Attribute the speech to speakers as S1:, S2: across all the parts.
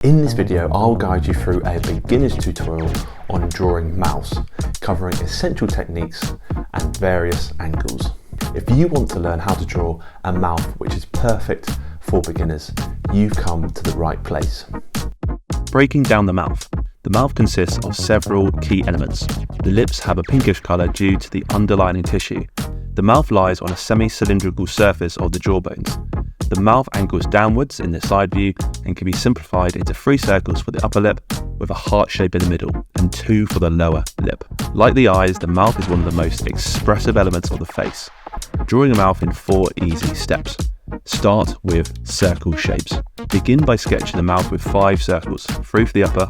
S1: In this video, I'll guide you through a beginner's tutorial on drawing mouths, covering essential techniques and various angles. If you want to learn how to draw a mouth which is perfect for beginners, you've come to the right place.
S2: Breaking down the mouth. The mouth consists of several key elements. The lips have a pinkish colour due to the underlying tissue. The mouth lies on a semi-cylindrical surface of the jawbones. The mouth angles downwards in the side view and can be simplified into 3 circles for the upper lip with a heart shape in the middle and 2 for the lower lip. Like the eyes, the mouth is one of the most expressive elements of the face. Drawing a mouth in 4 easy steps. Start with circle shapes. Begin by sketching the mouth with 5 circles, 3 for the upper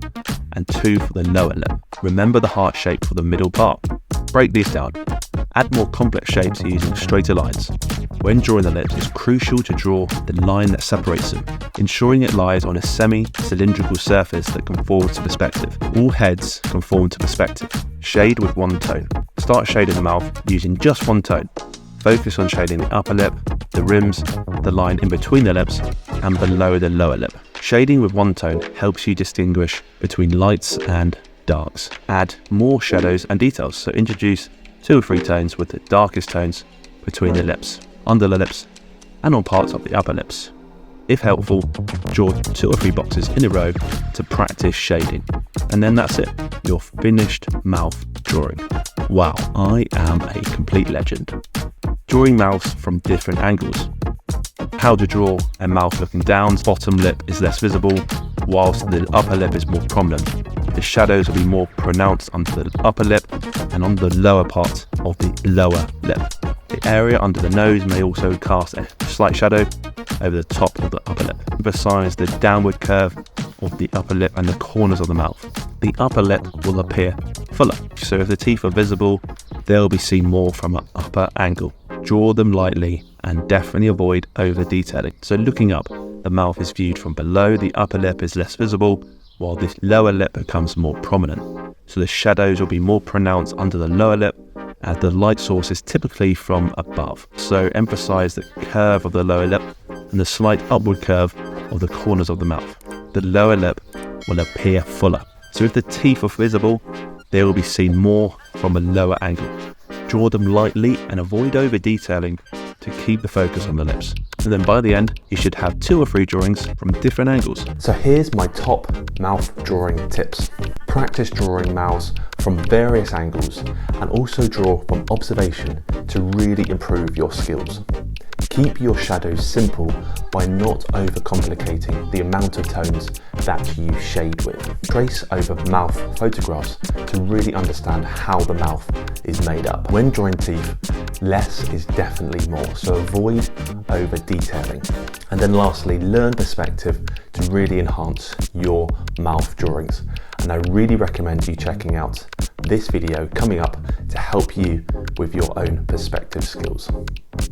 S2: and 2 for the lower lip. Remember the heart shape for the middle part. Break these down. Add more complex shapes using straighter lines. When drawing the lips, it's crucial to draw the line that separates them, ensuring it lies on a semi-cylindrical surface that conforms to perspective. All heads conform to perspective. Shade with 1 tone. Start shading the mouth using just 1 tone. Focus on shading the upper lip, the rims, the line in between the lips, and below the lower lip. Shading with 1 tone helps you distinguish between lights and darks. Add more shadows and details, so introduce 2 or 3 tones with the darkest tones between the lips, under the lips, and on parts of the upper lips. If helpful, draw 2 or 3 boxes in a row to practice shading. And then that's it, your finished mouth drawing. Wow, I am a complete legend. Drawing mouths from different angles. How to draw a mouth looking down. Bottom lip is less visible, whilst the upper lip is more prominent. The shadows will be more pronounced under the upper lip and on the lower part of the lower lip. The area under the nose may also cast a slight shadow over the top of the upper lip. Emphasize the downward curve of the upper lip and the corners of the mouth. The upper lip will appear fuller, so if the teeth are visible, they'll be seen more from an upper angle. Draw them lightly and definitely avoid over detailing. So looking up, the mouth is viewed from below, the upper lip is less visible, while the lower lip becomes more prominent. So the shadows will be more pronounced under the lower lip, as the light source is typically from above. So emphasize the curve of the lower lip and the slight upward curve of the corners of the mouth. The lower lip will appear fuller. So if the teeth are visible, they will be seen more from a lower angle. Draw them lightly and avoid over detailing to keep the focus on the lips. And then by the end, you should have 2 or 3 drawings from different angles.
S1: So here's my top mouth drawing tips. Practice drawing mouths from various angles and also draw from observation to really improve your skills. Keep your shadows simple by not overcomplicating the amount of tones that you shade with. Trace over mouth photographs to really understand how the mouth is made up. When drawing teeth, less is definitely more, so avoid over detailing. And then lastly, learn perspective to really enhance your mouth drawings. And I really recommend you checking out this video coming up to help you with your own perspective skills.